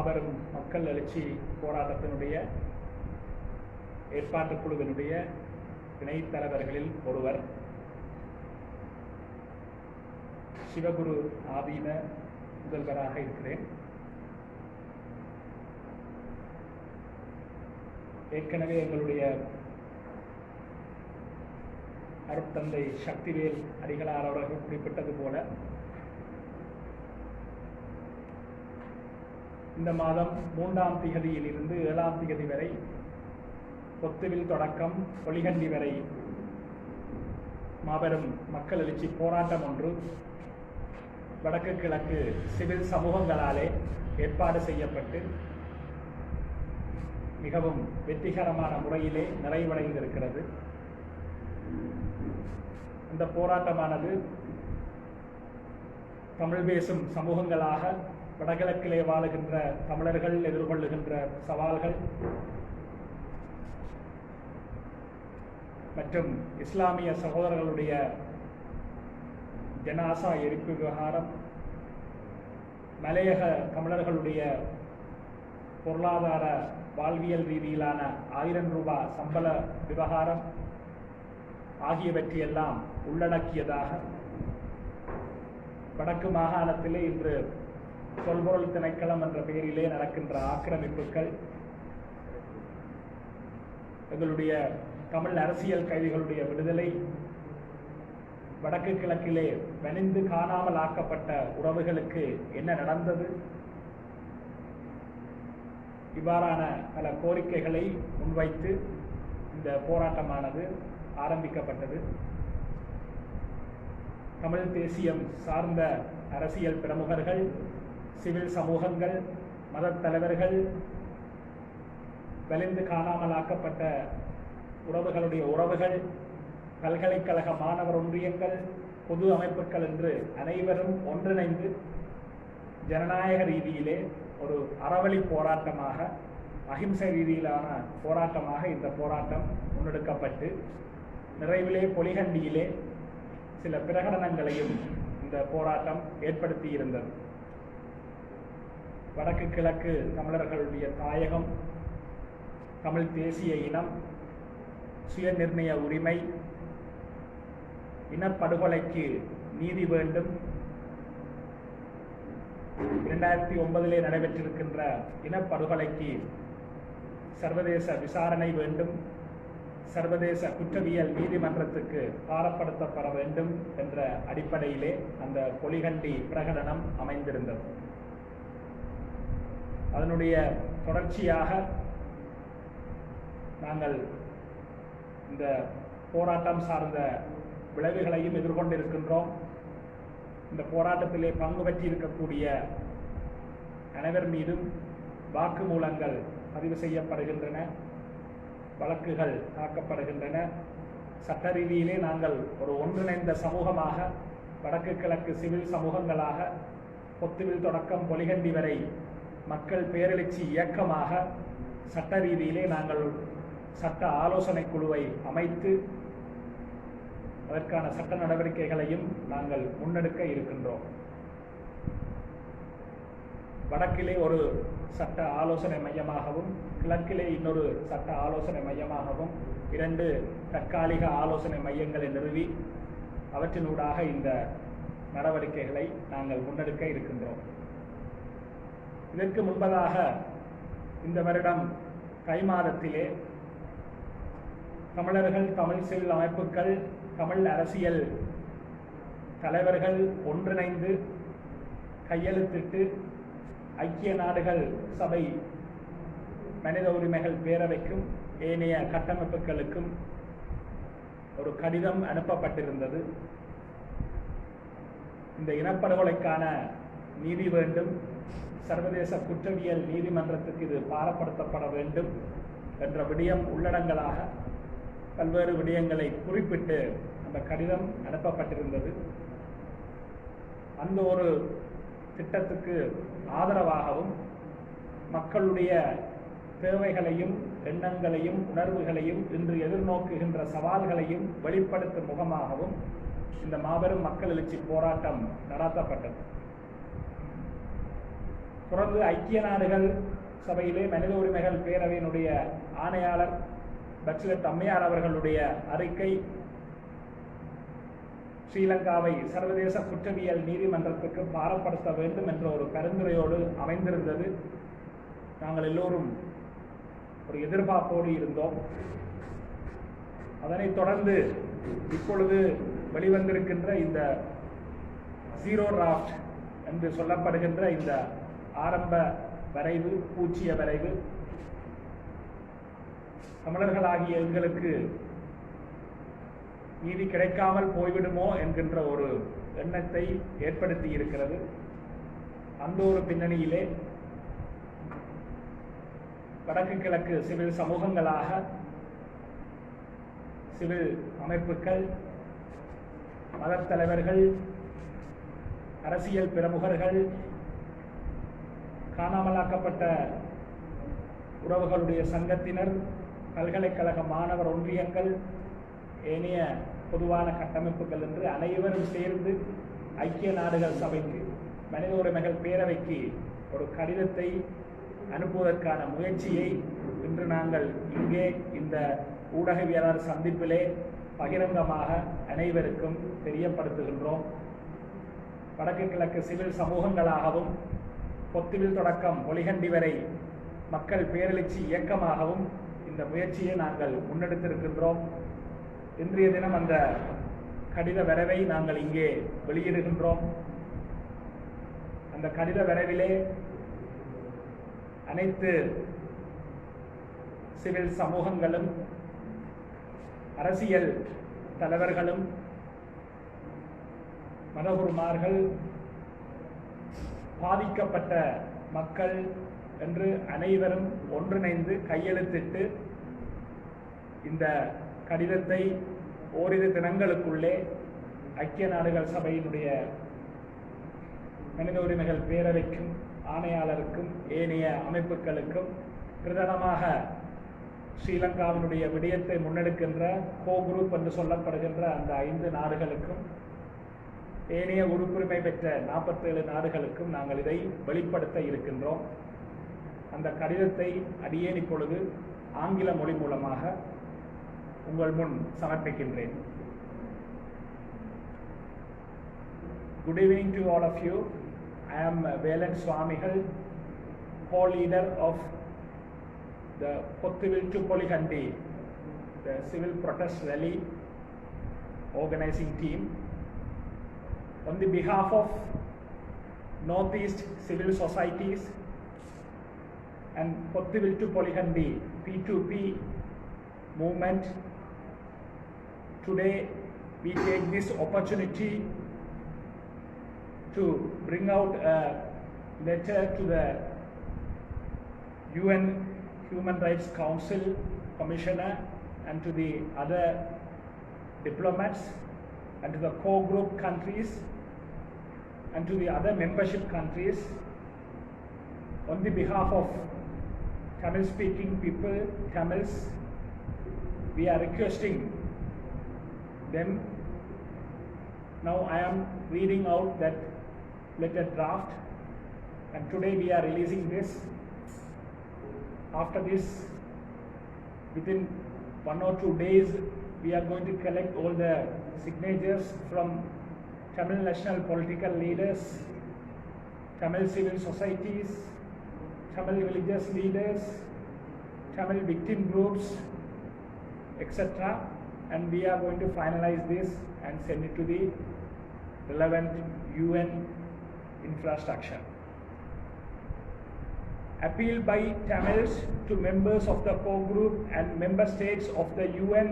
மாபெரும் மக்கள் எழுச்சி போராட்டத்தினுடைய ஏற்பாட்டுக் குழுவினுடைய இணைத் தலைவர்களில் ஒருவர். சிவகுரு ஆதீன முதல்வராக இருக்கிறேன். ஏற்கனவே எங்களுடைய அருட்தந்தை சக்திவேல் அடிகளார் அவர்கள் குறிப்பிட்டது போல இந்த மாதம் 3ஆம் திகதியிலிருந்து 7ஆம் திகதி வரை பொத்துவில் தொடக்கம் பொலிகண்டி வரை மாபெரும் மக்கள் எழுச்சி போராட்டம் ஒன்று வடக்கு கிழக்கு சிவில் சமூகங்களாலே ஏற்பாடு செய்யப்பட்டு மிகவும் வெற்றிகரமான முறையிலே நிறைவடைந்திருக்கிறது. இந்த போராட்டமானது தமிழ் பேசும் சமூகங்களாக வடகிழக்கிலே வாழுகின்ற தமிழர்கள் எதிர்கொள்ளுகின்ற சவால்கள் மற்றும் இஸ்லாமிய சகோதரர்களுடைய ஜனாசா எரிப்பு விவகாரம், மலையக தமிழர்களுடைய பொருளாதார வாழ்வியல் ரீதியிலான 1000 ரூபாய் சம்பள விவகாரம் ஆகியவற்றையெல்லாம் உள்ளடக்கியதாக வடக்கு மாகாணத்திலே இன்று தொல்பொருள் திணைக்களம் என்ற பெயரிலே நடக்கின்ற ஆக்கிரமிப்புகள், எங்களுடைய தமிழ் அரசியல் கைதிகளுடைய விடுதலை, வடக்கு கிழக்கிலே வனிந்து காணாமல் ஆக்கப்பட்ட உறவுகளுக்கு என்ன நடந்தது, இவ்வாறான பல கோரிக்கைகளை முன்வைத்து இந்த போராட்டமானது ஆரம்பிக்கப்பட்டது. தமிழ் தேசியம் சார்ந்த அரசியல் பிரமுகர்கள், சிவில் சமூகங்கள், மத தலைவர்கள், வலிந்து காணாமலாக்கப்பட்ட உறவுகளுடைய உறவுகள், பல்கலைக்கழக மாணவர் ஒன்றியங்கள், பொது அமைப்புகள் என்று அனைவரும் ஒன்றிணைந்து ஜனநாயக ரீதியிலே ஒரு அறவழி போராட்டமாக, அஹிம்சை ரீதியிலான போராட்டமாக இந்த போராட்டம் முன்னெடுக்கப்பட்டு நிறைவிலே பொலிகண்டியிலே சில பிரகடனங்களையும் இந்த போராட்டம் ஏற்படுத்தி இருந்தது. வடக்கு கிழக்கு தமிழர்களுடைய தாயகம், தமிழ் தேசிய இனம், சுய நிர்ணய உரிமை, இனப்படுகொலைக்கு நீதி வேண்டும், 2009 நடைபெற்றிருக்கின்ற இனப்படுகொலைக்கு சர்வதேச விசாரணை வேண்டும், சர்வதேச குற்றவியல் நீதிமன்றத்துக்கு பாரப்படுத்தப்பட வேண்டும் என்ற அடிப்படையிலே அந்த பொலிகண்டி பிரகடனம் அமைந்திருந்தது. அதனுடைய தொடர்ச்சியாக நாங்கள் இந்த போராட்டம் சார்ந்த விளைவுகளையும் எதிர்கொண்டிருக்கின்றோம். இந்த போராட்டத்திலே பங்கு பற்றி இருக்கக்கூடிய அனைவர் மீதும் வாக்குமூலங்கள் பதிவு செய்யப்படுகின்றன, வழக்குகள் தாக்கப்படுகின்றன. சட்ட ரீதியிலே நாங்கள் ஒரு ஒன்றிணைந்த சமூகமாக, வடக்கு கிழக்கு சிவில் சமூகங்களாக, பொத்துவில் தொடக்கம் பொலிகண்டி வரை மக்கள் பேரெழுச்சி இயக்கமாக சட்ட ரீதியிலே நாங்கள் சட்ட ஆலோசனை குழுவை அமைத்து அதற்கான சட்ட நடவடிக்கைகளையும் நாங்கள் முன்னெடுக்க இருக்கின்றோம். வடக்கிலே ஒரு சட்ட ஆலோசனை மையமாகவும், கிழக்கிலே இன்னொரு சட்ட ஆலோசனை மையமாகவும் 2 தற்காலிக ஆலோசனை மையங்களை நிறுவி அவற்றினூடாக இந்த நடவடிக்கைகளை நாங்கள் முன்னெடுக்க இருக்கின்றோம். இதற்கு முன்பதாக இந்த வருடம் தை மாதத்திலே தமிழர்கள், தமிழ் சிவில் அமைப்புகள், தமிழ் அரசியல் தலைவர்கள் ஒன்றிணைந்து கையெழுத்திட்டு ஐக்கிய நாடுகள் சபை மனித உரிமைகள் பேரவைக்கும் ஏனைய கட்டமைப்புகளுக்கும் ஒரு கடிதம் அனுப்பப்பட்டிருந்தது. இந்த இனப்படுகொலைக்கான நீதி வேண்டும், சர்வதேச குற்றவியல் நீதிமன்றத்துக்கு இது பாரப்படுத்தப்பட வேண்டும் என்ற விடயம் உள்ளடங்கலாக பல்வேறு விடயங்களை குறிப்பிட்டு அந்த கடிதம் அனுப்பப்பட்டிருந்தது. அந்த ஒரு திட்டத்துக்கு ஆதரவாகவும் மக்களுடைய தேவைகளையும் எண்ணங்களையும் உணர்வுகளையும் இன்று எதிர்நோக்குகின்ற சவால்களையும் வெளிப்படுத்தும் முகமாகவும் இந்த மாபெரும் மக்கள் எழுச்சி போராட்டம் நடத்தப்பட்டது. தொடர்ந்து ஐக்கிய நாடுகள் சபையிலே மனித உரிமைகள் பேரவையினுடைய ஆணையாளர் பச்சிலட் அம்மையார் அவர்களுடைய அறிக்கை ஸ்ரீலங்காவை சர்வதேச குற்றவியல் நீதிமன்றத்துக்கு பாரப்படுத்த வேண்டும் என்ற ஒரு பரிந்துரையோடு அமைந்திருந்தது. நாங்கள் எல்லோரும் ஒரு எதிர்பார்ப்போடு இருந்தோம். அதனைத் தொடர்ந்து இப்பொழுது வெளிவந்திருக்கின்ற இந்த ஜீரோ டிராஃப்ட் என்று சொல்லப்படுகின்ற இந்த ஆரம்ப வரைவு, பூச்சிய வரைவு தமிழர்களாகிய எங்களுக்கு நீதி கிடைக்காமல் போய்விடுமோ என்கின்ற ஒரு எண்ணத்தை ஏற்படுத்தி இருக்கிறது. அந்த ஒரு பின்னணியிலே வடக்கு கிழக்கு சிவில் சமூகங்களாக சிவில் அமைப்புகள், மதத் தலைவர்கள், அரசியல் பிரமுகர்கள், காணாமலாக்கப்பட்ட உறவுகளுடைய சங்கத்தினர், பல்கலைக்கழக மாணவர் ஒன்றியங்கள், ஏனைய பொதுவான கட்டமைப்புகள் என்று அனைவரும் சேர்ந்து ஐக்கிய நாடுகள் சபைக்கு, மனித உரிமைகள் பேரவைக்கு ஒரு கடிதத்தை அனுப்புவதற்கான முயற்சியை இன்று நாங்கள் இங்கே இந்த ஊடகவியலாளர் சந்திப்பிலே பகிரங்கமாக அனைவருக்கும் தெரியப்படுத்துகின்றோம். வடக்கு கிழக்கு சிவில் சமூகங்களாகவும் பொத்துவில் தொடக்கம் பொலிகண்டி வரை மக்கள் பேரெழுச்சி இயக்கமாகவும் இந்த முயற்சியை நாங்கள் முன்னெடுத்திருக்கின்றோம். இன்றைய தினம் அந்த கடித வரைவை நாங்கள் இங்கே வெளியிடுகின்றோம். அந்த கடித வரைவிலே அனைத்து சிவில் சமூகங்களும், அரசியல் தலைவர்களும், மதகுருமார்கள், பாதிக்கப்பட்ட மக்கள் என்று அனைவரும் ஒன்றிணைந்து கையெழுத்திட்டு இந்த கடிதத்தை ஓரிரு தினங்களுக்குள்ளே ஐக்கிய நாடுகள் சபையினுடைய மனித உரிமைகள் பேரவைக்கும், ஆணையாளருக்கும், ஏனைய அமைப்புகளுக்கும், பிரதானமாக ஸ்ரீலங்காவினுடைய விடயத்தை முன்னெடுக்கின்ற கோ குரூப் என்று சொல்லப்படுகின்ற அந்த 5 நாடுகளுக்கும், ஏனைய உறுப்புரிமை பெற்ற 47 நாடுகளுக்கும் நாங்கள் இதை வெளிப்படுத்த இருக்கின்றோம். அந்த கடிதத்தை அடியேன் இப்பொழுது ஆங்கில மொழி மூலமாக உங்கள் முன் சமர்ப்பிக்கின்றேன். Good evening to all of you. I am Velan Swamigal, co-leader of the Potthivil to Poligandi, the civil protest rally organizing team. On the behalf of Northeast Civil Societies and Potthivil to Poligandi P2P movement, today we take this opportunity to bring out a letter to the UN Human Rights Council Commissioner and to the other diplomats and to the core group countries and to the other membership countries. On the behalf of Tamil speaking people, Tamils, we are requesting them. Now I am reading out that letter draft, and today we are releasing this. After this, within 1 or 2 days, we are going to collect all the signatures from Tamil national political leaders, Tamil civil societies, Tamil religious leaders, Tamil victim groups, etc. And we are going to finalize this and send it to the relevant UN infrastructure. Appeal by Tamils to members of the core group and member states of the UN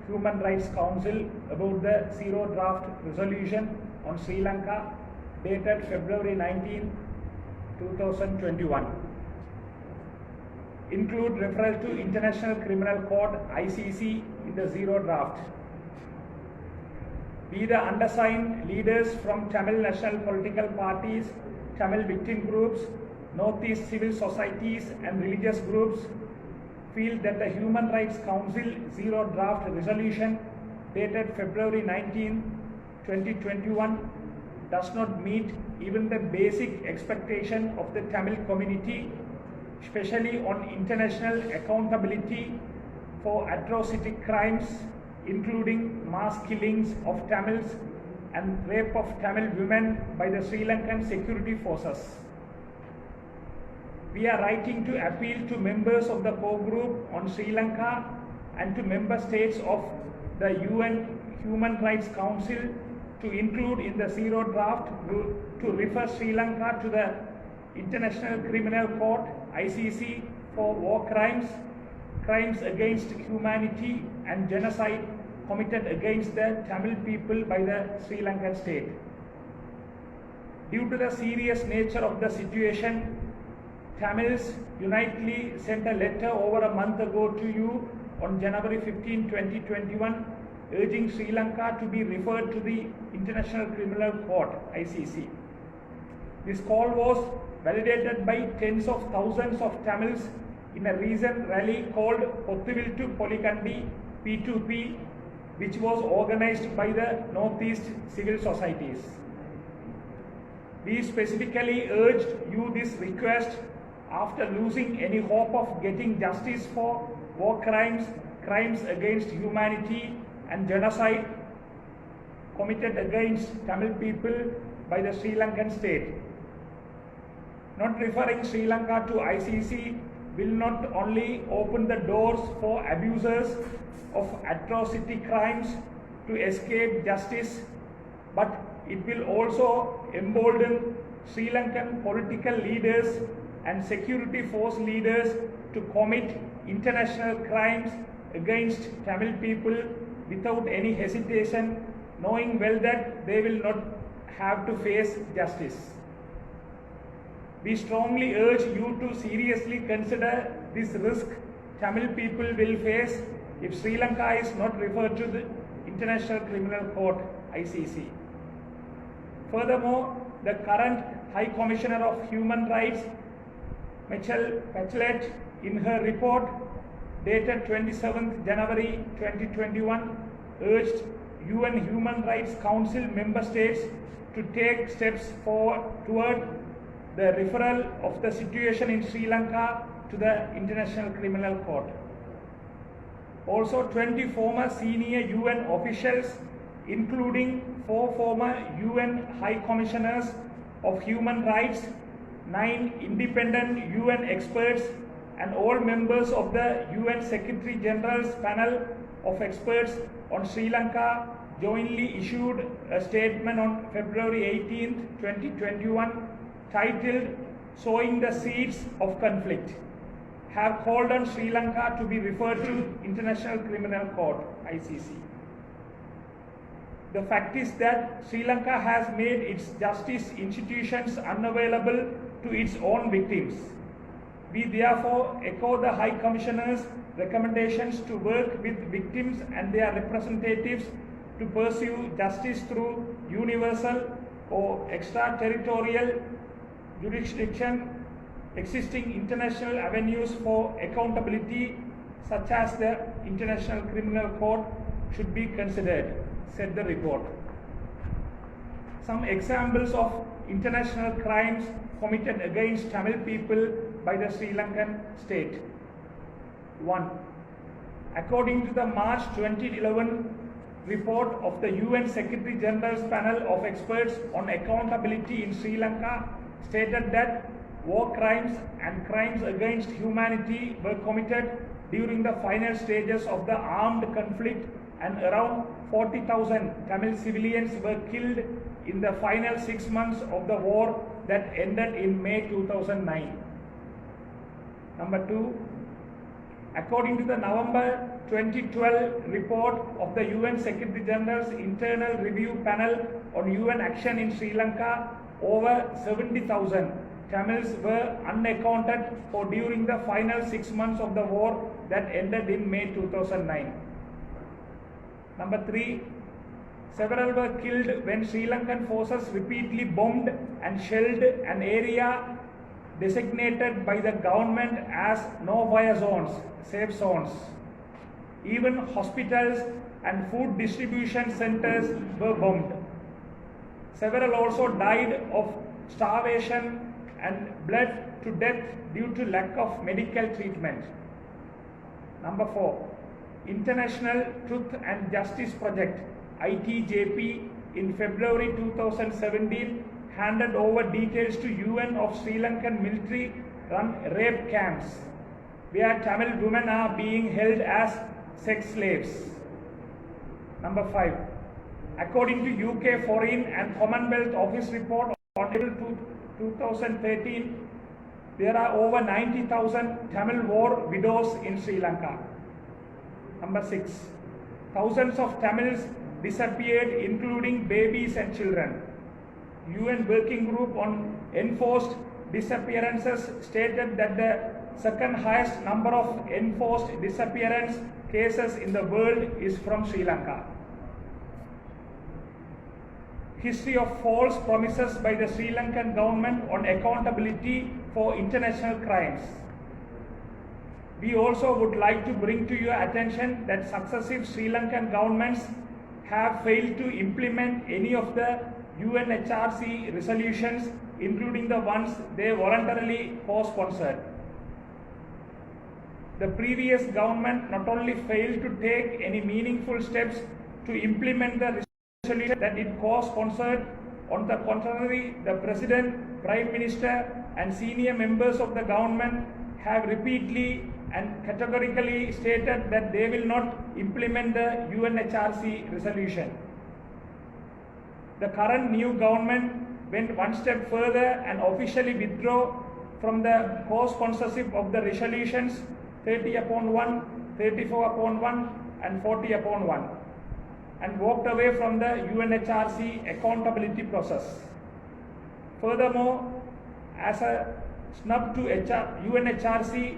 Human Rights Council about the zero draft resolution on Sri Lanka dated February 19, 2021. Include referral to International Criminal Court ICC in the zero draft. We, the undersigned leaders from Tamil national political parties, Tamil victim groups, Northeast civil societies and religious groups, feel that the Human Rights Council zero draft resolution dated February 19, 2021 does not meet even the basic expectation of the Tamil community, especially on international accountability for atrocity crimes, including mass killings of Tamils and rape of Tamil women by the Sri Lankan security forces. We are writing to appeal to members of the core group on Sri Lanka and to member states of the UN Human Rights Council to include in the zero draft to refer Sri Lanka to the International Criminal Court ICC for war crimes, crimes against humanity and genocide committed against the Tamil people by the Sri Lankan state. Due to the serious nature of the situation, Tamils unitedly sent a letter over a month ago to you on January 15, 2021, urging Sri Lanka to be referred to the International Criminal Court (ICC). This call was validated by tens of thousands of Tamils in a recent rally called Pothuviltu Polikandi P2P, which was organized by the Northeast civil societies. We specifically urged you this request after losing any hope of getting justice for war crimes, crimes against humanity and genocide committed against Tamil people by the Sri Lankan state. Not referring Sri Lanka to ICC will not only open the doors for abusers of atrocity crimes to escape justice, but it will also embolden Sri Lankan political leaders and security force leaders to commit international crimes against Tamil people without any hesitation, knowing well that they will not have to face justice. We strongly urge you to seriously consider this risk Tamil people will face if Sri Lanka is not referred to the International Criminal Court (ICC). Furthermore, the current High Commissioner of Human Rights, Michelle Bachelet, in her report dated 27th January 2021, urged UN Human Rights Council member states to take steps forward toward the referral of the situation in Sri Lanka to the International Criminal Court. Also, 20 former senior UN officials, including 4 former UN High Commissioners of Human Rights, 9 independent UN experts, and all members of the UN Secretary General's panel of experts on Sri Lanka jointly issued a statement on February 18, 2021, titled "Sowing the Seeds of Conflict," have called on Sri Lanka to be referred to International Criminal Court (ICC). The fact is that Sri Lanka has made its justice institutions unavailable to its own victims. We therefore echo the High Commissioner's recommendations to work with victims and their representatives to pursue justice through universal or extraterritorial jurisdiction. Existing international avenues for accountability, such as the International Criminal Court, should be considered, said the report. Some examples of international crimes committed against Tamil people by the Sri Lankan state. 1. According to the March 2011 report of the UN Secretary General's panel of experts on accountability in Sri Lanka, stated that war crimes and crimes against humanity were committed during the final stages of the armed conflict, and around 40,000 Tamil civilians were killed in the final 6 months of the war that ended in May 2009. Number 2, according to the November 2012 report of the UN Secretary General's Internal Review Panel on UN Action in Sri Lanka, over 70,000 Tamils were unaccounted for during the final 6 months of the war that ended in May 2009. Number 3, several were killed when Sri Lankan forces repeatedly bombed and shelled an area designated by the government as no-fire zones, safe zones. Even hospitals and food distribution centers were bombed. Several also died of starvation and bled to death due to lack of medical treatment. Number 4, International Truth and Justice Project ITJP in February 2017 handed over details to UN of Sri Lankan military run rape camps where Tamil women are being held as sex slaves. Number 5, according to UK Foreign and Commonwealth Office report on April 2013, there are over 90,000 Tamil war widows in Sri Lanka. Number 6, thousands of Tamils disappeared, including babies and children. UN Working Group on Enforced Disappearances stated that the second highest number of enforced disappearance cases in the world is from Sri Lanka. History of false promises by the Sri Lankan government on accountability for international crimes. We also would like to bring to your attention that successive Sri Lankan governments have failed to implement any of the UNHRC resolutions, including the ones they voluntarily co-sponsored. The previous government not only failed to take any meaningful steps to implement the resolution that it co-sponsored, on the contrary, the President, Prime Minister and senior members of the government have repeatedly and categorically stated that they will not implement the UNHRC resolution. The current new government went one step further and officially withdrew from the co-sponsorship of the resolutions 30/1, 34/1 and 40/1 and walked away from the UNHRC accountability process. Furthermore, as a snub to UNHRC,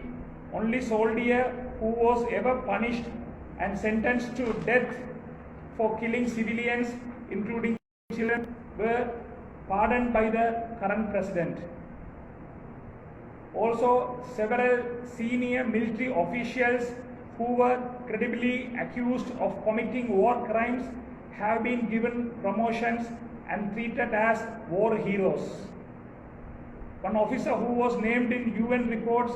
only soldier who was ever punished and sentenced to death for killing civilians, including children, were pardoned by the current president. Also, several senior military officials who were credibly accused of committing war crimes have been given promotions and treated as war heroes. One officer who was named in UN reports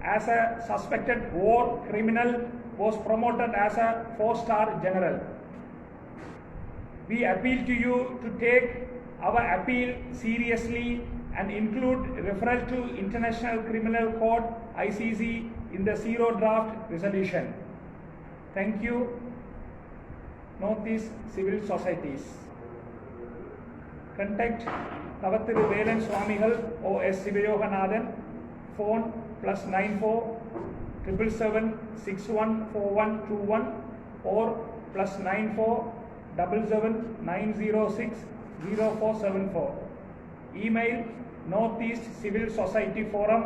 as a suspected war criminal was promoted as a 4-star general. We appeal to you to take our appeal seriously and include referral to International Criminal Court ICC in the zero draft resolution. Thank you. Northeast Civil Societies. Contact Tavathiru Velan Swamigal or S. Sivayoganathan. Phone +94 777 614121 or +94 77 906 0474. Email Northeast Civil Society Forum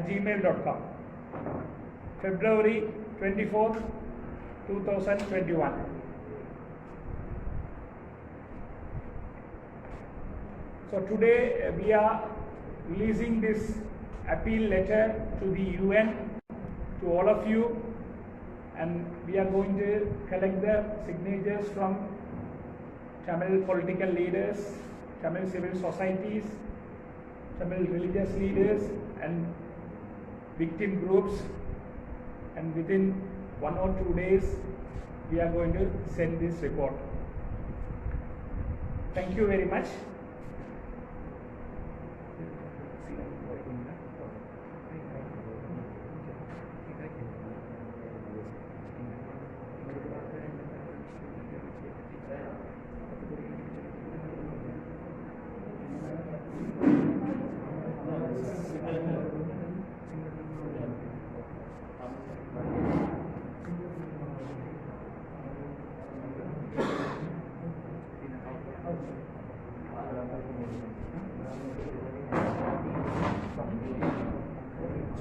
@gmail.com. February 24th, 2021. So today we are releasing this appeal letter to the UN, to all of you, and we are going to collect the signatures from Tamil political leaders, Tamil civil societies, Tamil religious leaders and victim groups, and within 1 or 2 days we are going to send this report. Thank you very much.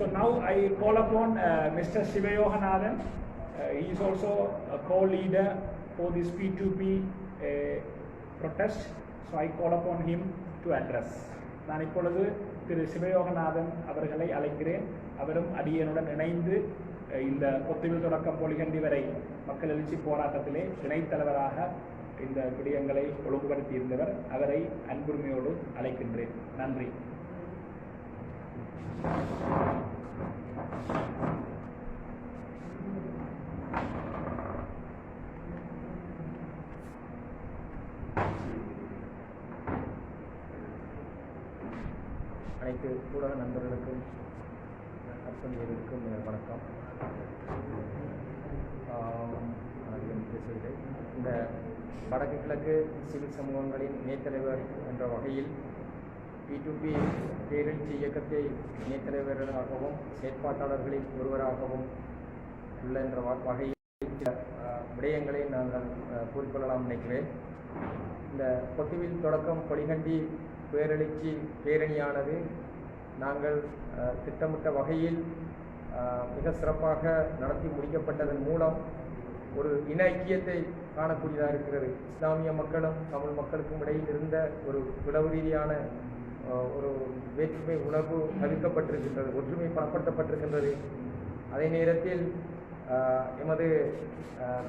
So now I call upon Mr. Sivayoganathan. He is also a co-leader for this P2P protest. So I call upon him to address. நான் இப்பொழுது திரு சிவயோகநாதன் அவர்களை அழைக்கிறேன். அவரும் அடியனுடன் இணைந்து இந்த கொத்துவில் தொடக்கம் பொலிகண்டி வரை மக்கள் எழுச்சி போராட்டத்திலே இணைத்தலைவராக இந்த விடயங்களை ஒழுங்குபடுத்தியிருந்தவர், அவரை அன்புரிமையோடு அழைக்கின்றேன். நன்றி. அனைத்து ஊடக நண்பர்களுக்கும் அற்பர்களுக்கும் வணக்கம். பேசுகிறேன். இந்த வடக்கு கிழக்கு சிவில் சமூகங்களின் இணைத்தலைவர் என்ற வகையில் P2P பேரெழுச்சி இயக்கத்தை இணைத்தலைவராகவும் செயற்பாட்டாளர்களில் ஒருவராகவும் உள்ள என்ற வகையில் விடயங்களை நாங்கள் கூறிக்கொள்ளலாம் நினைக்கிறேன். இந்த பொத்துவில் தொடக்கம் பொலிகண்டி பேரெழுச்சி பேரணியானது நாங்கள் திட்டமிட்ட வகையில் மிக சிறப்பாக நடத்தி முடிக்கப்பட்டதன் மூலம் ஒரு இன ஐக்கியத்தை காணக்கூடியதாக இருக்கிறது. இஸ்லாமிய மக்களும் தமிழ் மக்களுக்கும் இடையில் இருந்த ஒரு உளவு ரீதியான ஒரு வேற்றுமை உணர்வு தவிர்க்கப்பட்டிருக்கின்றது, ஒற்றுமை பலப்படுத்தப்பட்டிருக்கின்றது. அதே நேரத்தில் எமது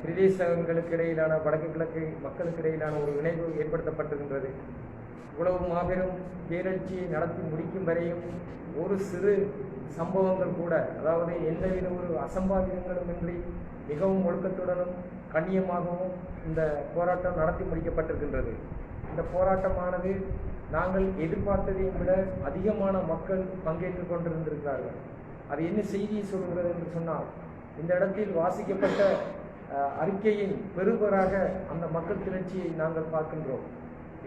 பிரதேசங்களுக்கு இடையிலான வடக்கு கிழக்கு மக்களுக்கு இடையிலான ஒரு இணைவு ஏற்படுத்தப்பட்டிருக்கின்றது. இவ்வளவு மாபெரும் பேரழிச்சியை நடத்தி முடிக்கும் வரையும் ஒரு சிறு சம்பவங்கள் கூட, அதாவது எந்தவித ஒரு அசம்பாவிதங்களும் இன்றி மிகவும் ஒழுக்கத்துடனும் கண்ணியமாகவும் இந்த போராட்டம் நடத்தி முடிக்கப்பட்டிருக்கின்றது. இந்த போராட்டமானது நாங்கள் எதிர்பார்த்ததையும் விட அதிகமான மக்கள் பங்கேற்று கொண்டிருந்திருக்கிறார்கள். அது என்ன செய்தியை சொல்கிறது என்று சொன்னால், இந்த இடத்தில் வாசிக்கப்பட்ட அறிக்கையின் பெறுபராக அந்த மக்கள் கிளர்ச்சியை நாங்கள் பார்க்கின்றோம்.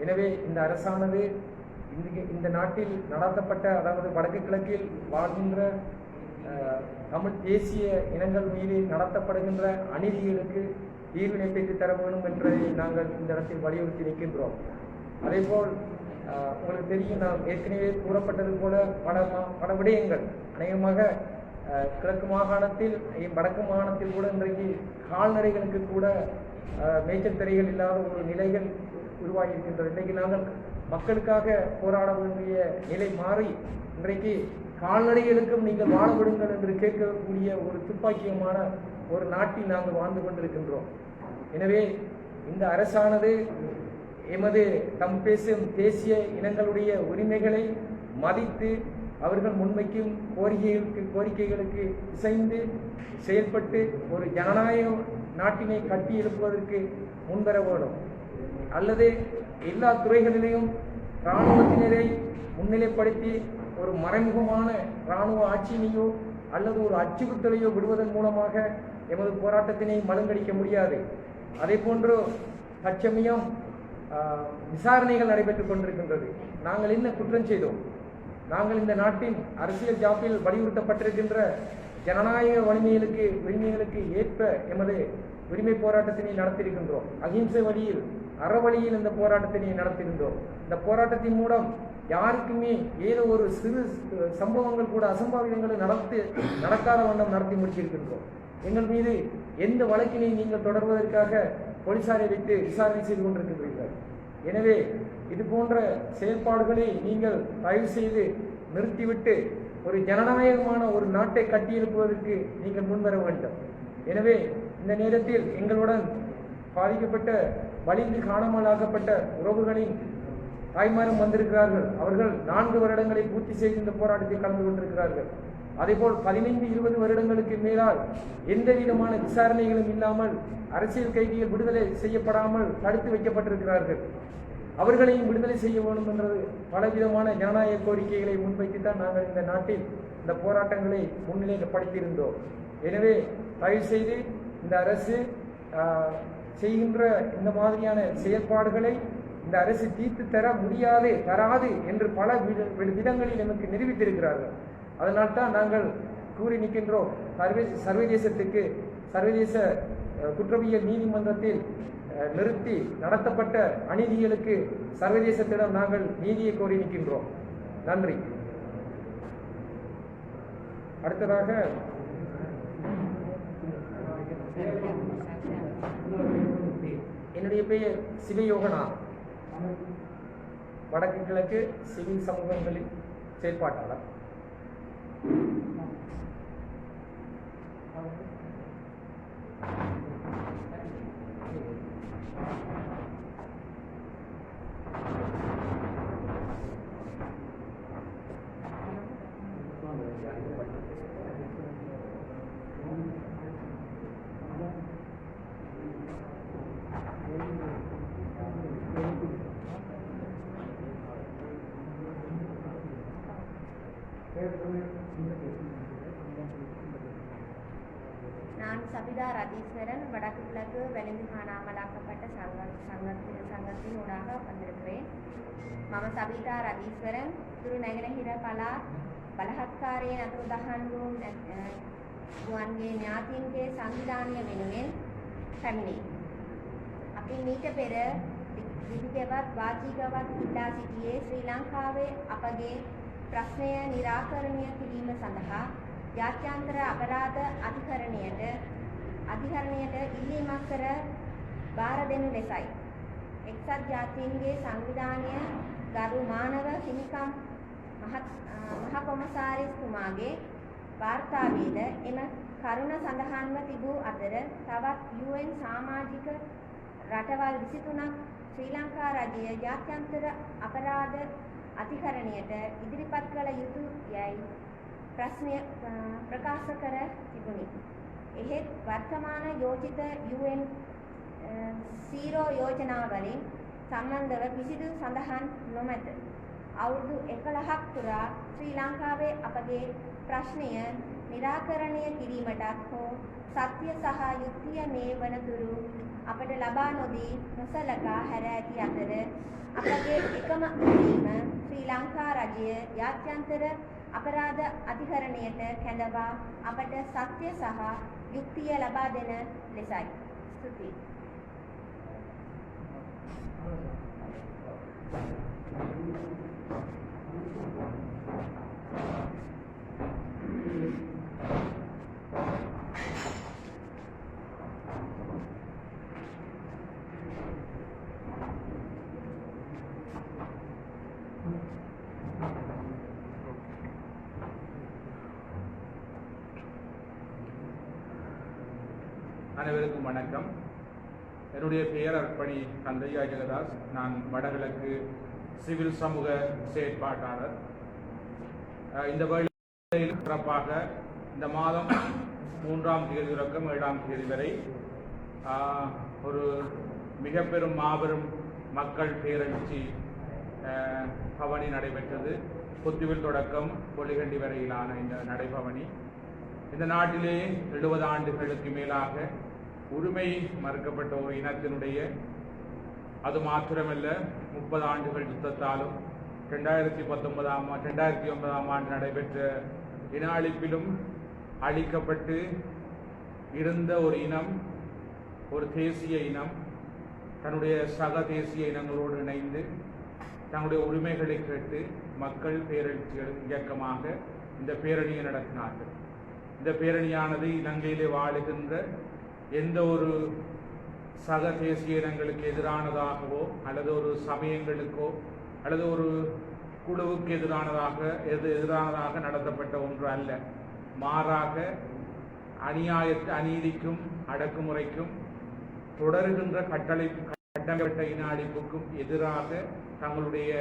எனவே இந்த அரசானது இந்த நாட்டில் நடத்தப்பட்ட, அதாவது வடக்கு கிழக்கில் வாழ்கின்ற தமிழ் தேசிய இனங்கள் மீது நடத்தப்படுகின்ற அநீதிகளுக்கு தீர்வினை பெற்று தர வேண்டும் என்பதை நாங்கள் இந்த இடத்தில் வலியுறுத்தி நிற்கின்றோம். அதேபோல் உங்களுக்கு தெரியும், நாம் ஏற்கனவே கூறப்பட்டது போல பல விடயங்கள் அநேகமாக கிழக்கு மாகாணத்தில் வடக்கு மாகாணத்தில் கூட இன்றைக்கு கால்நடைகளுக்கு கூட மேய்ச்சல் திரைகள் இல்லாத ஒரு நிலைகள் உருவாகி இருக்கின்றது. இன்றைக்கு நாங்கள் மக்களுக்காக போராட வேண்டிய நிலை மாறி இன்றைக்கு கால்நடைகளுக்கும் நீங்கள் வாழ விடுங்கள் என்று கேட்கக்கூடிய ஒரு துப்பாக்கியமான ஒரு நாட்டில் நாங்கள் வாழ்ந்து கொண்டிருக்கின்றோம். எனவே இந்த அரசானது எமது தம் பேசும் தேசிய இனங்களுடைய உரிமைகளை மதித்து அவர்கள் முன்வைக்கும் கோரிக்கைகளுக்கு இசைந்து செயல்பட்டு ஒரு ஜனநாயக நாட்டினை கட்டி எழுப்புவதற்கு முன்வர வேண்டும். அல்லது எல்லா துறைகளிலேயும் இராணுவத்தினரை முன்னிலைப்படுத்தி ஒரு மறைமுகமான இராணுவ ஆட்சியினையோ அல்லது ஒரு அச்சுறுத்தலையோ விடுவதன் மூலமாக எமது போராட்டத்தினை மழுங்கடிக்க முடியாது. அதே போன்று தற்சமயம் விசாரணைகள் நடைபெற்றுக் கொண்டிருக்கின்றது. நாங்கள் என்ன குற்றம் செய்தோம்? நாங்கள் இந்த நாட்டின் அரசியல் ஜாப்பில் வலியுறுத்தப்பட்டிருக்கின்ற ஜனநாயக உரிமைகளுக்கு ஏற்ப எமது உரிமை போராட்டத்தினை நடத்தியிருக்கின்றோம். அகிம்சை வழியில், அறவழியில் இந்த போராட்டத்தினை நடத்தியிருந்தோம். இந்த போராட்டத்தின் மூலம் யாருக்குமே ஏதோ ஒரு சிறு சம்பவங்கள் கூட அசம்பாவிதங்களை நடக்காத வண்ணம் நடத்தி முடிச்சிருக்கின்றோம். எங்கள் மீது எந்த வழக்கினை நீங்கள் தொடர்வதற்காக போலீசாரை வைத்து விசாரணை செய்து கொண்டிருக்கின்றீர்கள். எனவே இது போன்ற செயல்பாடுகளை நீங்கள் தயவு செய்து நிறுத்திவிட்டு ஒரு ஜனநாயகமான ஒரு நாட்டை கட்டியெழுப்புவதற்கு நீங்கள் முன்வர வேண்டும். எனவே இந்த நேரத்தில் எங்களுடன் பாதிக்கப்பட்ட வலிந்து காணாமலாக்கப்பட்ட உறவுகளின் தாய்மாரும் வந்திருக்கிறார்கள். அவர்கள் 4 வருடங்களை பூர்த்தி செய்து இந்த போராட்டத்தில் கலந்து கொண்டிருக்கிறார்கள். அதேபோல் 15-20 வருடங்களுக்கு மேலால் எந்த விதமான விசாரணைகளும் இல்லாமல் அரசியல் கைதிகள் விடுதலை செய்யப்படாமல் தடுத்து வைக்கப்பட்டிருக்கிறார்கள். அவர்களையும் விடுதலை செய்ய வேண்டும் என்றது பலவிதமான ஜனநாயக கோரிக்கைகளை முன்வைத்துத்தான் நாங்கள் இந்த நாட்டில் இந்த போராட்டங்களை முன்னிலைப்படுத்தியிருந்தோம். எனவே தயவு செய்து இந்த அரசு செய்கின்ற இந்த மாதிரியான செயல்பாடுகளை இந்த அரசு தீர்த்து தராது என்று பல விதங்களில் நமக்கு நிரூபித்திருக்கிறார்கள். அதனால்தான் நாங்கள் கூறி நிற்கின்றோம், சர்வதேச குற்றவியல் நீதிமன்றத்தில் நிறுத்தி நடத்தப்பட்ட அநீதிகளுக்கு சர்வதேசத்திடம் நாங்கள் நீதியை கோரி நிற்கின்றோம். நன்றி. அடுத்ததாக என்னுடைய பெயர் சிவயோகனா, வடக்கு கிழக்கு சிவில் சமூகங்களின் செயற்பாட்டாளர். நான் சபிதா ரதீஸ்வரன், வடக்கு கிழக்கு வெளிந்து காணாமலாக்கப்பட்ட சங்கத்தின் ஊடாக வந்திருக்கிறேன். මම සබිතා රදීස්වරන් තුරු නැගෙනහිර පළාත් බලහත්කාරයෙන් අතුරුදහන් වූ ගුවන්ගේ ඥාතීන්ගේ සංවිධානය වෙනුවෙන් පැමිණේ. අපි මීට පෙර විධිගවත් වාචිකවත් ඉල්ලා සිටියේ ශ්‍රී ලංකාවේ අපගේ ප්‍රශ්නය निराකරණය කිරීම සඳහා ජාත්‍යන්තර අපරාධ අධිකරණයට ඉල්ලීමක් කර බාර දෙනු ලෙසයි. එක්සත් ජාතීන්ගේ සංවිධානය ගරු මානව හිමිකම් මහ කොමසාරිස්තුමාගේ වාර්තාවේද එම කරුණ සඳහන්ව තිබූ අතර තවත් UN සමාජික රටවල් 23ක් ශ්‍රී ලංකා රජය ජාත්‍යන්තර අපරාධ අධිකරණයට ඉදිරිපත් කළ යුතු යයි ප්‍රශ්නය ප්‍රකාශ කර තිබුණි. එහෙත් වර්තමාන යෝජිත UN 0 යෝජනාවලින් සම්බන්ධව කිසිදු සඳහන් නොමැත. අවුරුදු 11ක් පුරා ශ්‍රී ලංකාවේ අපගේ ප්‍රශ්නය निराකරණය කිරීමටත් හෝ සත්‍ය සහ යුක්තිය මේ වනතුරු අපට ලබා නොදී නොසලකා හැර ඇති අතර අපගේ එකම ඉල්ලීම ශ්‍රී ලංකා රජය ජාත්‍යන්තර අපරාධ අධිකරණයට කැඳවා අපට සත්‍ය සහ යුක්තිය ලබා දෙන ලෙසයි. ස්තුතියි. அனைவருக்கும் வணக்கம். என்னுடைய பெயர் அர்ப்பணி கந்தையா ஜெகதாஸ். நான் வடகிழக்கு சிவில் சமூக செயற்பாட்டாளர். இந்த வேளையில் சிறப்பாக இந்த மாதம் 3ஆம் தேதி தொடக்கம் 7ஆம் தேதி வரை ஒரு மிக பெரும் மாபெரும் மக்கள் பேரெழுச்சி பவனி நடைபெற்றது. புத்துவில் தொடக்கம் பொலிகண்டி வரையிலான இந்த நடைபவனி இந்த நாட்டிலே 70 ஆண்டுகளுக்கு மேலாக உரிமை மறுக்கப்பட்ட ஒரு இனத்தினுடைய, அது மாத்திரமல்ல 30 ஆண்டுகள் யுத்தத்தாலும் 2009ஆம் ஆண்டு நடைபெற்ற இன அழிப்பிலும் அழிக்கப்பட்டு இருந்த ஒரு இனம், ஒரு தேசிய இனம் தன்னுடைய சக தேசிய இனங்களோடு இணைந்து தன்னுடைய உரிமைகளை கேட்டு மக்கள் பேரெழுச்சி இயக்கமாக இந்த பேரணியை நடத்தினார்கள். இந்த பேரணியானது இலங்கையிலே வாழுகின்ற எந்த ஒரு சக தேசிய இனங்களுக்கு எதிரானதாகவோ அல்லது ஒரு சமயங்களுக்கோ அல்லது ஒரு குழுவுக்கு எதிரானதாக நடத்தப்பட்ட ஒன்று அல்ல. மாறாக அநீதிக்கும் அடக்குமுறைக்கும் தொடர்கின்ற கட்டமைக்கப்பட்ட இன அழிப்புக்கும் எதிராக தங்களுடைய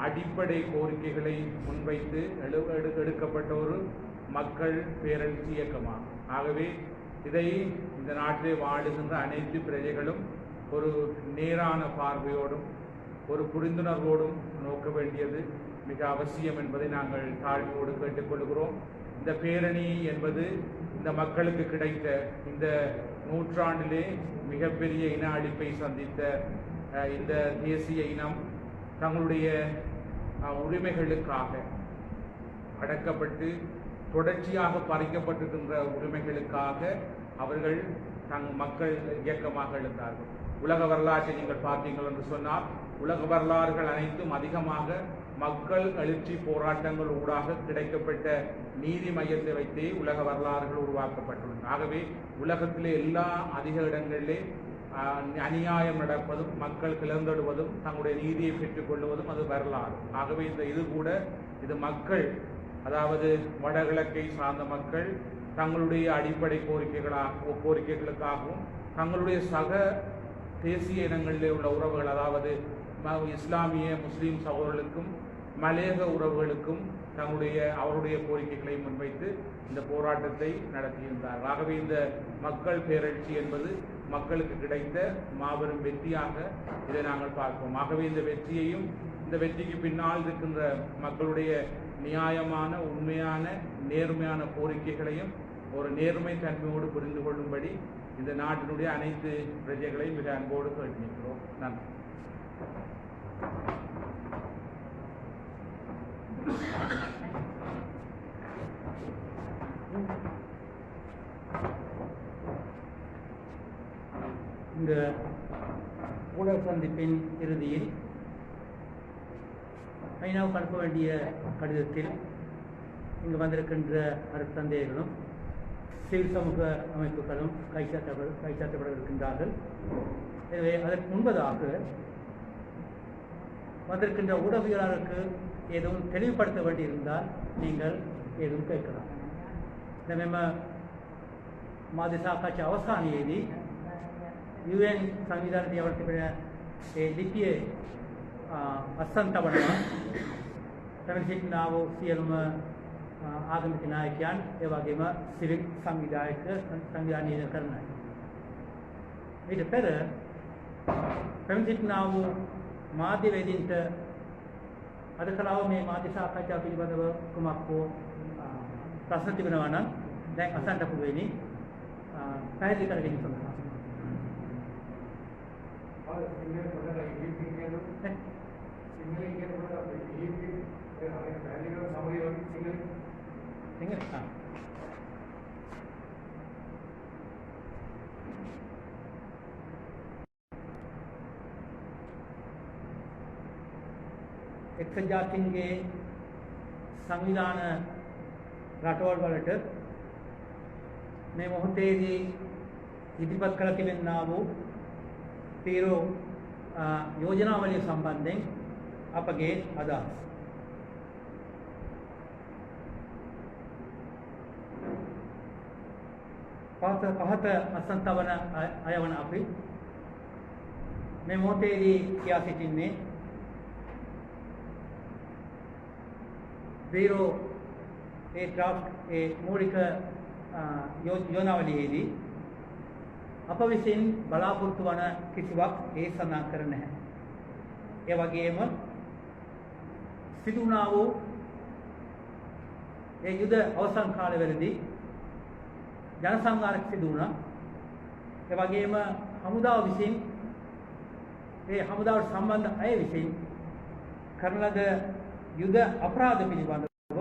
அடிப்படை கோரிக்கைகளை முன்வைத்து எடுக்கப்பட்ட ஒரு மக்கள் பேரெழுச்சி இயக்கமாகும். ஆகவே இதை இந்த நாட்டிலே வாழுகின்ற அனைத்து பிரஜைகளும் ஒரு நேரான பார்வையோடும் ஒரு புரிந்துணர்வோடும் நோக்க வேண்டியது மிக அவசியம் என்பதை நாங்கள் தாழ்வோடு கேட்டுக்கொள்கிறோம். இந்த பேரணி என்பது இந்த மக்களுக்கு கிடைத்த இந்த நூற்றாண்டிலே மிகப்பெரிய இன அழிப்பை சந்தித்த இந்த தேசிய இனம் தங்களுடைய உரிமைகளுக்காக அடக்கப்பட்டு தொடர்ச்சியாக பறிக்கப்பட்டிருக்கின்ற உரிமைகளுக்காக அவர்கள் மக்கள் இயக்கமாக எழுந்தார்கள். உலக வரலாற்றை நீங்கள் பார்த்தீர்கள் என்று சொன்னால் உலக வரலாறுகள் அனைத்தும் அதிகமாக மக்கள் எழுச்சி போராட்டங்கள் ஊடாக கிடைக்கப்பட்ட நீதி மையத்தை வைத்தே உலக வரலாறுகள் உருவாக்கப்பட்டுள்ளன. ஆகவே உலகத்திலே எல்லா அதிக இடங்களிலே அநியாயம் நடப்பதும் மக்கள் கிளந்தெடுவதும் தங்களுடைய நீதியை பெற்றுக் கொள்வதும் அது வரலாறு. ஆகவே இது மக்கள், அதாவது வடகிழக்கை சார்ந்த மக்கள் தங்களுடைய அடிப்படை கோரிக்கைகளுக்காகவும் தங்களுடைய சக தேசிய இனங்களிலே உள்ள உறவுகள், அதாவது இஸ்லாமிய முஸ்லீம் சகோதரர்களுக்கும் மலேக உறவுகளுக்கும் அவருடைய கோரிக்கைகளை முன்வைத்து இந்த போராட்டத்தை நடத்தியிருந்தார்கள். ஆகவே இந்த மக்கள் பேரெழுச்சி என்பது மக்களுக்கு கிடைத்த மாபெரும் வெற்றியாக இதை நாங்கள் பார்ப்போம். ஆகவே இந்த வெற்றியையும் இந்த வெற்றிக்கு பின்னால் இருக்கின்ற மக்களுடைய நியாயமான உண்மையான நேர்மையான கோரிக்கைகளையும் ஒரு நேர்மை தன்மையோடு புரிந்து கொள்ளும்படி இந்த நாட்டினுடைய அனைத்து பிரஜைகளையும் மிக அன்போடு கேட்டுக்கிறோம். நன்றி. இந்த ஊடக சந்திப்பின் இறுதியில் ஐநாவுக்கு அனுப்ப வேண்டிய கடிதத்தில் இங்கு வந்திருக்கின்ற அருட்தந்தையர்களும் சிவில் சமூக அமைப்புகளும் கைச்சாற்றப்பட இருக்கின்றார்கள். எனவே அதற்கு முன்பதாக வந்திருக்கின்ற ஊடகவியலாளருக்கு ஏதும் தெளிவுபடுத்த வேண்டியிருந்தால் நீங்கள் ஏதும் கேட்கலாம். මෙම මාධ්‍ය සාකච්ඡා අවසානයේදී UN සංවිධානයේ යවන තිබෙන ඒ ලිපියේ අත්සන් තබනවා පැමිණ සිටිනා වූ සියලුම ආගමික නායකයන් ඒ වගේම සිවිල් සංවිධානීය කරන අය. ඊට පෙර පැමිණ සිටිනා වූ මාධ්‍යවේදීන්ට අද කලාව මේ මාධ්‍ය සාකච්ඡා පිළිබඳව කුමක් හෝ ප්‍රශ්න තිබෙනවා නම් දැන් අසන්නට පුළුවනි. පැහැදිලි කර ගැනීම සඳහා. එක්සත් ජාතීන්ගේ සංවිධාන රටවල් වලට මේ මොහොතේදී ඉදිරිපත් කළ තිබෙනා වූ තීරෝ යෝජනාවලිය සම්බන්ධයෙන් අපගේ අදහස්. පහත අසන්තවන අයවන අපි මේ මොහොතේදී කියා සිටින්නේ තීරෝ ඒ ඩ්‍රාෆ්ට් ඒ මූලික යෝජනාවලියේදී අප විසින් බලාපොරොත්තු වන කිසිවක් ඒ සඳහන් කර නැහැ. ඒ වගේම සිදු වුණා වූ ඒ යුද අවසන් කාලවලදී ජනසංහාරයක් සිදු වුණා. ඒ වගේම හමුදාව විසින් ඒ හමුදාවට සම්බන්ධ අය විසින් කරන ලද යුද අපරාධ පිළිබඳව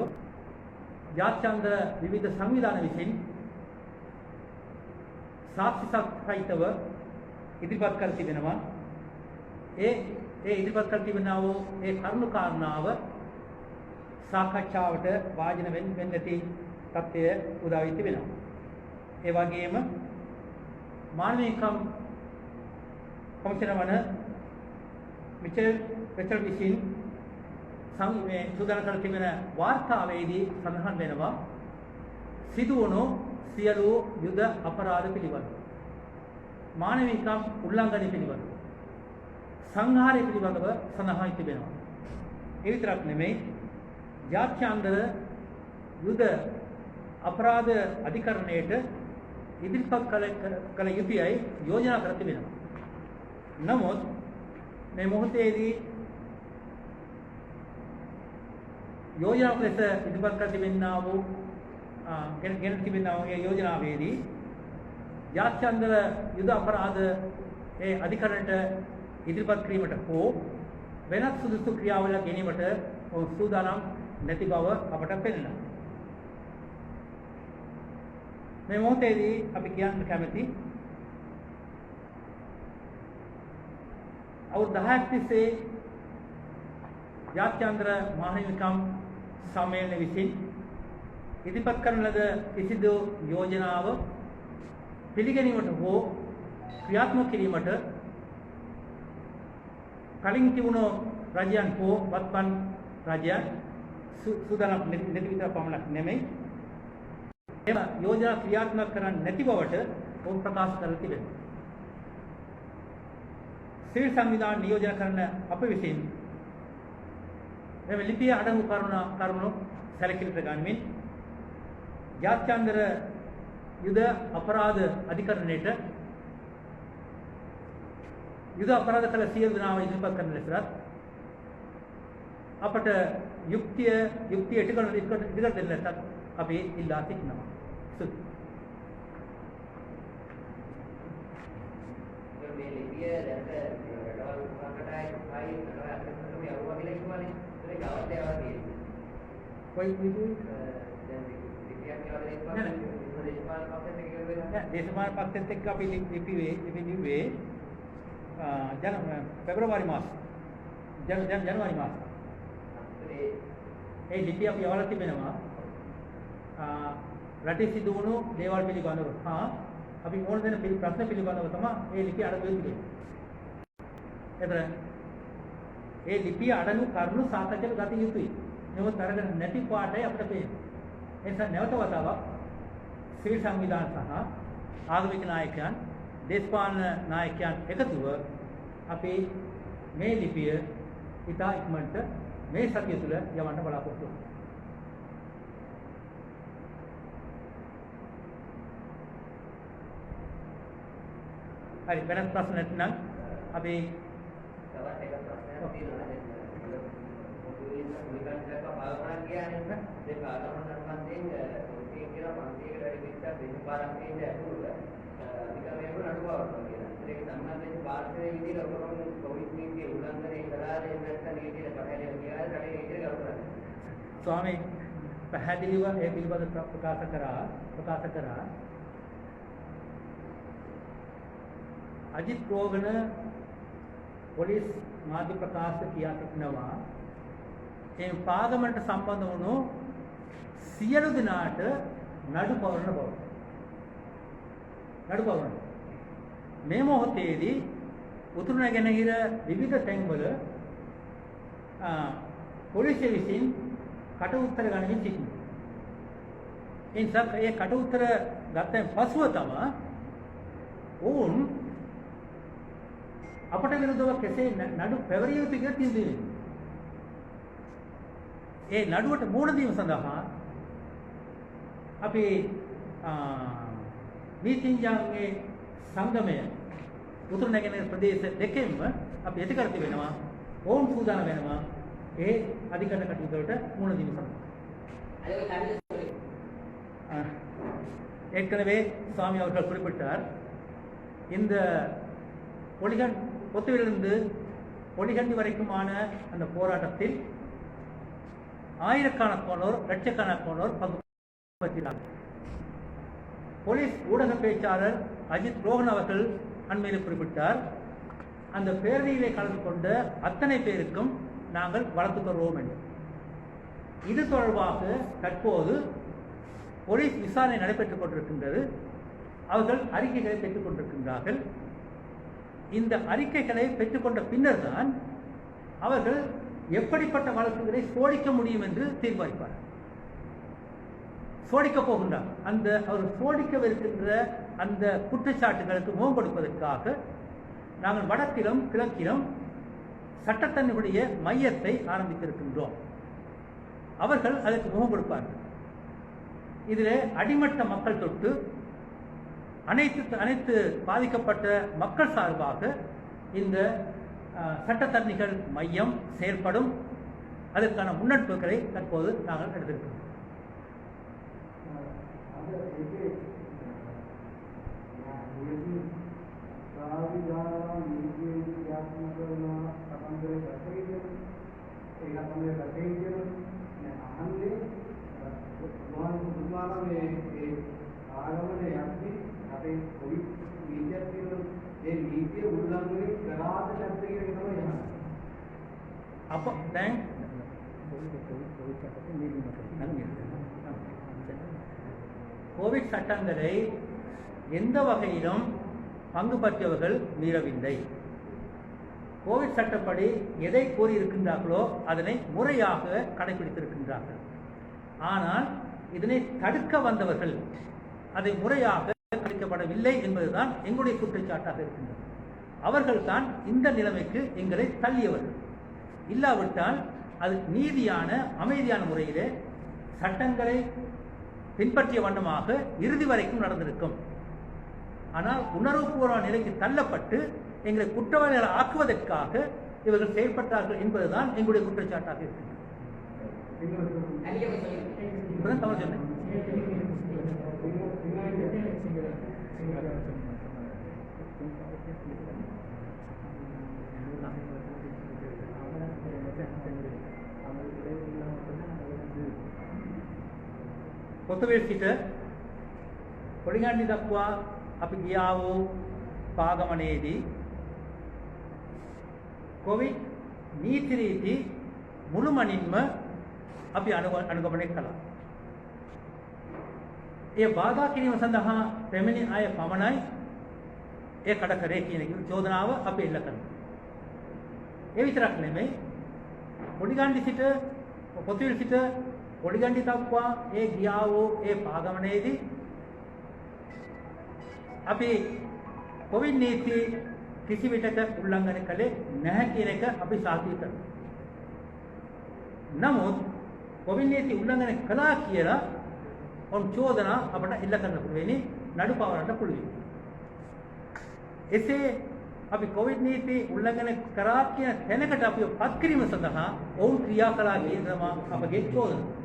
ජාත්‍යන්තර විවිධ සංවිධාන විසින් සාක්ෂි සහිතව ඉදිරිපත් කර තිබෙනවා. ඒ ඉදිරිපත් කර තිබෙනා වූ ඒ කරුණු කාරණාව සාකච්ඡාවට වාජන වෙන්නේ නැති තත්ත්වය උදා වී තිබෙනවා. ඒ වගේම මානවිකම් කොමිෂන වන මිචෙල් විසින් සංවේ සූදානම් කර තිබෙන වාර්තාවේදී සඳහන් වෙනවා සිදුවුණු සියලු යුද අපරාධ පිළිබඳව මානවිකම් උල්ලංඝනය පිළිබඳව සංහාරය පිළිබඳව සඳහන් තිබෙනවා. ඒ විතරක් නෙමෙයි ජාත්‍යන්තර යුද අපරාධ අධිකරණයට ඉදිරිපත් කළ යුතුයි යෝජනා කර තිබෙනවා. නමුත් මේ මොහොතේදී යෝජනාවක් ලෙස ඉදිරිපත් කර තිබෙනා වූ ගෙන තිබෙනා වූ යෝජනාවේදී ජාත්‍යන්තර යුද අපරාධ ඒ අධිකරණයට ඉදිරිපත් කිරීමට හෝ වෙනත් සුදුසු ක්‍රියාවලියක් ගැනීමට සූදානම් නැති බව අපට පෙනෙනවා. මේ මොහොතේදී අපි කියන්න කැමති අවුරුදු 10ක් තිස්සේ ජාත්‍යන්තර මානවිකම් සම්මේලන විසින් ඉදිරිපත් කරන ලද කිසිදු යෝජනාව පිළිගැනීමට හෝ ක්‍රියාත්මක කිරීමට කලින් තිබුණු රජයන් හෝ වත්පත් රජයන් සූදානම් නැති විතර පමණක් නෙමෙයි එම යෝජනා ක්‍රියාත්මක කරන්නේ නැති බවට ඔවුන් ප්‍රකාශ කර තිබෙනවා. සිවිල් සංවිධාන නියෝජනය කරන අප විසින් මෙම ලිපිය අඩංගු කරුණු සැලකිලිට ගනිමින් ජාත්‍යන්තර යුද අපරාධ අධිකරණයට යුද අපරාධ කළ සියලු දෙනාම ඉදිරිපත් කරන ලෙසත් අපට යුක්තිය ඉදිකර දෙන්නටත් අපි ඉල්ලා සිටිනවා. මේ ලිපිය දැන් රටවල් සංකටයි අතටම යවුවා කියලා කිව්වනේ. ඒක ගාවට යවලා තියෙන්නේ. කොයි විදිහේ දැන් ලිපියක් කියලා දෙන්නවා. දේශපාලන පක්ෂෙත් එක්ක වෙනවා. දේශපාලන පක්ෂෙත් එක්ක අපි ලිපිවේ පෙබරවාරි මාස ජනවාරි මාස ඒ ලිපිය අපි යවලා තිබෙනවා. රටේ සිදු වුණු දේවල් පිළිබඳව අපි ඕන දෙන ප්‍රශ්න පිළිබඳව තමයි මේ ලිපිය අඩංගු වෙන්නේ. එතන ඒ ලිපිය අඩංගු කරුණු සාකච්ඡාට ගත යුතුයි. නමුත් අරගෙන නැති පාඩයි අපිට පේන්නේ. ඒ නිසා නැවත වතාවක් සිවිල් සංවිධාන සහ ආගමික නායකයන්, දේශපාලන නායකයන් එකතුව අපි මේ ලිපිය ඉතා ඉක්මනට මේ සතිය තුළ යවන්න බලාපොරොත්තු වෙනවා. හරි, වෙනත් ප්‍රශ්න නැත්නම් අපි තවත් එක ප්‍රශ්නයක් තියෙනවා. පොදුවේ මුලින්ම පාලකයන් කියන්නේ මේ පාලකයන් සම්බන්ධයෙන් ඔකේ කියලා පන්තියකට වැඩි පිටක් දෙපාරක් තියෙන ඇතුළත අධිකාරියව නඩුවක් කියලා. ඒක සම්බන්ධයෙන් පාර්ශවයේ විදිහට ඔක්කොම කොවිඩ් නීතිය උල්ලංඝනය කළාද නැත්නම් නීතියට පහළ ගියාද රටේ නීතිය ගරුකරන්නේ. ස්වාමී පැහැදිලිව ඒ පිළිබඳව ප්‍රකාශ කරා අජිත් රෝගන පොලිස් මාධ්‍ය ප්‍රකාශ කියා සිටිනවා ඒ පාර්ලිමේන්තු සම්බන්ධ වුණු සියලු දෙනාට නඩු පවරන බව. මේ මොහොතේදී උතුරු නැගෙනහිර විවිධ තැන්වල පොලිසිය විසින් කට උත්තර ගනිමින් සිටිනවා. ඒ නිසා ඒ කට උත්තර ගත්තන් පසුව තමයි ඔවුන් අපට විරුද්ධව කෙසේ නඩු පැවරිය යුතු කියලා තීන්දුව වෙන්නේ. ඒ නඩුවට මුහුණ දීම සඳහා අපි නීතිඥයන්ගේ සංගමය උතුරු නැගෙනහිර ප්‍රදේශ දෙකෙන්ම අපි එතකර තිබෙනවා. ඔවුන් සූදානම් වෙනවා ඒ අධිකරණ කටයුතු වලට මුහුණ දීම සඳහා. ஏற்கனவே சுவாமி அவர்கள் குறிப்பிட்டார் இந்த பொத்துவிலிருந்து பொலிகண்டி வரைக்குமான அந்த போராட்டத்தில் ஆயிரக்கணக்கானோர் லட்சக்கணக்கானோர் பங்கு பற்றினார். போலீஸ் ஊடக பேச்சாளர் அஜித் ரோஹன் அவர்கள் அண்மையில் குறிப்பிட்டார் அந்த பேரணியிலே கலந்து கொண்ட அத்தனை பேருக்கும் நாங்கள் வழக்கு தருவோம் என்று. இது தொடர்பாக தற்போது போலீஸ் விசாரணை நடைபெற்றுக் கொண்டிருக்கின்றது. அவர்கள் அறிக்கைகளை பெற்றுக் கொண்டிருக்கின்றார்கள். இந்த அறிக்கைகளை பெற்றுக்கொண்ட பின்னர் தான் அவர்கள் எப்படிப்பட்ட வழக்குகளை சோடிக்க முடியும் என்று தீர்மானிப்பார். சோடிக்கப் போகின்றார். அந்த அவர் சோடிக்கவிருக்கின்ற அந்த குற்றச்சாட்டுகளுக்கு முகம் கொடுப்பதற்காக நாங்கள் வடக்கிலும் கிழக்கிலும் சட்டத்தன்னுடைய மையத்தை ஆரம்பித்திருக்கின்றோம். அவர்கள் அதற்கு முகம் கொடுப்பார்கள். இதில் அடிமட்ட மக்கள் தொட்டு அனைத்து பாதிக்கப்பட்ட மக்கள் சார்பாக இந்த சட்டத்தரணிகள் மையம் செயல்படும். அதற்கான முன்னெடுப்புகளை தற்போது நாங்கள் எடுத்திருக்கிறோம். அப்போ கோவிட் சட்டங்களை எந்த வகையிலும் பங்கு பற்றியவர்கள் மீறவில்லை. கோவிட் சட்டப்படி எதை கூறியிருக்கின்றார்களோ அதனை முறையாக கடைபிடித்திருக்கின்றார்கள். ஆனால் இதனை தடுக்க வந்தவர்கள் அதை முறையாக கடைபிடிக்கப்படவில்லை என்பதுதான் எங்களுடைய குற்றச்சாட்டாக இருக்கின்றது. அவர்கள்தான் இந்த நிலைமைக்கு எங்களை தள்ளியவர்கள். இல்லாவிட்டால் அது நீதியான அமைதியான முறையிலே சட்டங்களை பின்பற்றிய வண்ணமாக இறுதி வரைக்கும் நடந்திருக்கும். ஆனால் உணர்வுபூர்வ நிலைக்கு தள்ளப்பட்டு எங்களை குற்றவாளிகளை ஆக்குவதற்காக இவர்கள் செயல்பட்டார்கள் என்பதுதான் எங்களுடைய குற்றச்சாட்டாக இருக்கின்றது. இப்பதான் தமிழ் சொன்னேன். කොතවෙල් සිට පොඩිගන්ඩි දක්වා අපි ගියා වූ පාගමනයේදී කොවිඩ් නීති රීති මුළුමනින්ම අපි අනුගමනය කළා. ඒ බාධා කිරීම සඳහා පැමිණි අය පමණයි ඒ කඩ කරේ කියන චෝදනාව අපි එල්ල කරනවා. ඒ විතරක් නෙමෙයි පොඩිගන්ඩි සිට කොතවෙල් සිට පොඩිගන්ඩි දක්වා ඒ ගියා වූ ඒ පාගමනයේදී අපි කොවිඩ් නීති කිසි විටක උල්ලංඝනය කළේ නැහැ කියන එක අපි සාතික කරනවා. නමුත් කොවිඩ් නීති උල්ලංඝනය කළා කියලා ඔන් චෝදනා අපට එල්ල කරන්න පුළුවනි, නඩු පවරන්න පුළුවන්. එසේ අපි කොවිඩ් නීති උල්ලංඝනය කරා කියන තැනකට අපි පත් කිරීම සඳහා ඔවුන් ක්‍රියා කළා කියන තමයි අපගේ චෝදනාව.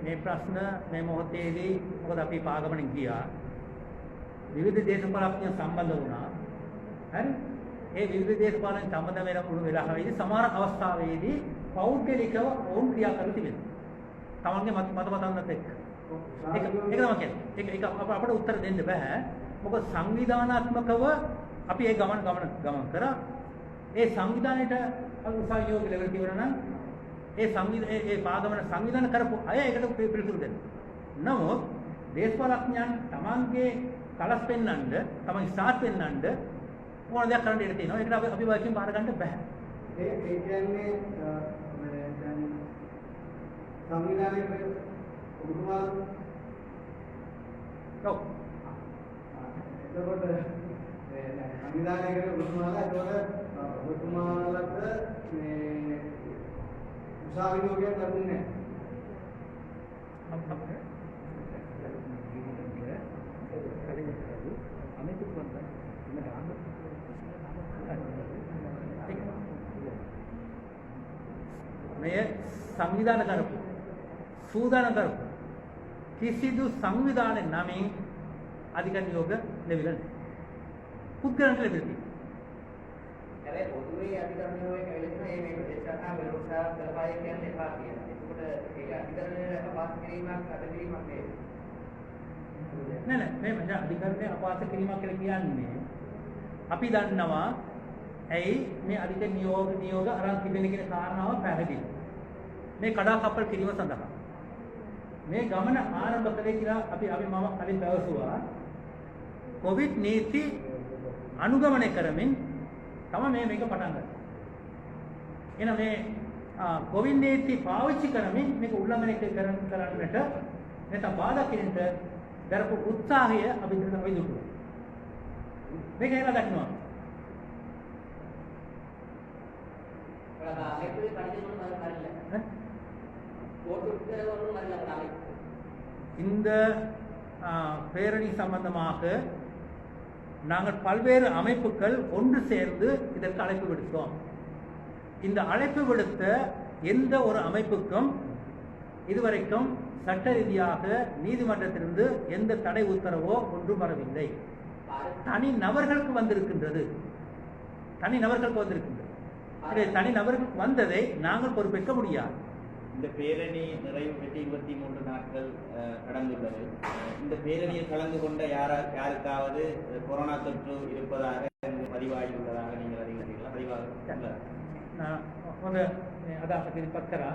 මේ ප්‍රශ්න මේ මොහොතේදී මොකද අපි පාගමනින් ගියා විවිධ දේශපාලඥයන් සම්බන්ධ වුණා. හරි? ඒ විවිධ දේශපාලන සම්බන්ධ වෙන පුළු වෙලාවෙදී සමහර අවස්ථාවේදී පෞද්ගලිකව වුන් ක්‍රියා කර තිබෙනවා. තමන්ගේ මත මතන්නත් එක්ක. ඒක තමයි කියන්නේ. ඒක අපට උත්තර දෙන්න බෑ. මොකද සංවිධානාත්මකව අපි ඒ ගමන් කරා. ඒ සංවිධානයේට උසාවියෝග ලෙවල් තිබුණා නම් ඒ පාගමන සංවිධානය කරපු අය ඒකට පිළිතුරු දෙන්න. නමුත් දේශපාලඥයන් තමන්ගේ කලස් පෙන්වන්න, තමන් ස්ටාර්ට් පෙන්වන්න මොන දෙයක් කරන්න ඉඩ තියෙනවා. ඒකට අපි වයිකින් බාර ගන්න බෑ. ඒ කියන්නේ දැන් සංවිධානයේ උතුමාල ඔව්. එතකොට සංවිධානයේ උතුමාල එතකොට උතුමාලට මේ උසාවියෝගයක් ලැබුණේ නැහැ. මේ සංවිධාන කරපු සූදානම් කරපු කිසිදු සංවිධානයක් නමින් අධිකරණ නියෝග ලැබිලා නැහැ. පුද්ගලයන්ට ලැබිලා තියෙනවා. හැබැයි පොදුවේ අධිකරණ නියෝගය කැවිලා තියෙනවා මේ ප්‍රදේශනා විරෝධතා කරපාය කියන්නේ එපා කියලා. ඒකට ඒ අධිකරණයේ අපහාස කිරීමක් අඩවිරීමක් නේ. නෑ මේ අධිකරණයේ අපහාස කිරීමක් කියලා කියන්නේ අපි දන්නවා ඇයි මේ අධිකරණ නියෝග අරන් තිබෙන කියන කාරණාව පැහැදිලි. මේ කඩාකප්පල් කිරීම සඳහා මේ ගමන ආරම්භ කළේ කියලා අපි මම කලින් පැවසුවා. කොවිඩ් නීති අනුගමනය කරමින් තමයි මේක පටන් ගත්තේ. එහෙනම් මේ කොවිඩ් නීති පාවිච්චි කරමින් මේක උල්ලංඝනය කරන්නට නැත්නම් බාධා කිරීමට දරපු උත්සාහය අපි දුටුවා. මේක එහෙම දක්නවා. இந்த பேரணி சம்பந்தமாக நாங்கள் பல்வேறு அமைப்புகள் ஒன்று சேர்ந்து இதற்கு அழைப்பு விடுத்தோம். இந்த அழைப்பு விடுத்த எந்த ஒரு அமைப்புக்கும் இதுவரைக்கும் சட்ட ரீதியாக நீதிமன்றத்திலிருந்து எந்த தடை உத்தரவோ ஒன்றும் வரவில்லை. தனி நபர்களுக்கு வந்திருக்கின்றது. தனிநபர்களுக்கு வந்ததை நாங்கள் பொறுப்பேற்க முடியாது. இந்த பேரணி நிறைவு பெற்று 23 நாட்கள் கடந்துள்ளது. இந்த பேரணியில் கலந்து கொண்ட யாருக்காவது கொரோனா தொற்று இருப்பதாக பதிவாகியுள்ளதாக நீங்கள் அறிகிறீர்களா? අද අපිට ඉපත් කරා.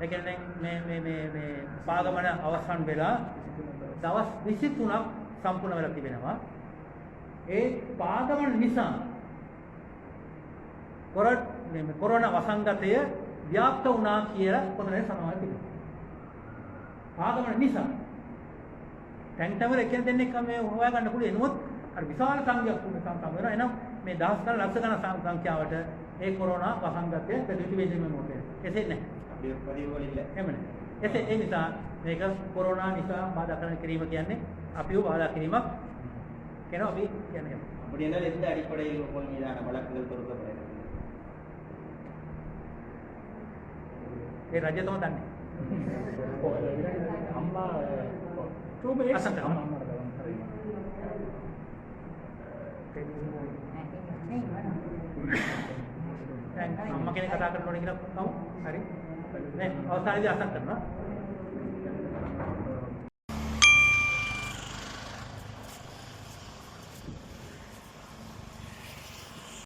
ඒ කියන්නේ මේ පාගමන අවසන් වෙලා දවස් 23ක් සම්පූර්ණ වෙලා තිබෙනවා. ඒ පාගමන නිසා කොරෝනා වසංගතය ව්‍යාප්ත වුණා කියලා පොතේ සඳහන් තිබෙනවා. ආගමන නිසා තැන්ටවල එකෙන් දෙන්නෙක් මේ හොයා ගන්න පුළුවන් එනොත් අර විශාල සංඛ්‍යාවක් සම්සම් වෙනවා. එහෙනම් මේ දහස් ගණන් ලක්ෂ ගණන් සංඛ්‍යාවට ඒ කොරෝනා වසංගතය ප්‍රතිවිරුද්ධ වෙන්නේ මොකද? එසේ නැහැ. අපි පරිවර්තන ඉල්ල. එහෙම නැහැ. ඒ නිසා මේක කොරෝනා නිසා බාධා කරන කිරීම කියන්නේ අපිව බාධා කිරීමක් කියනවා අපි කියන්නේ. அப்படி என்றால் எந்த அடிப்படையில் உங்கள் மீதான வழக்குகள் தொடுக்கப்படுகிறது? ඒ රජතුමා දන්නේ. අම්මා 2 minutes අසන්න. දැන් අම්මා කෙනෙක් කතා කරනකොට කියලා කවු? හරි. නේ අවසානයේදී අසක් කරනවා.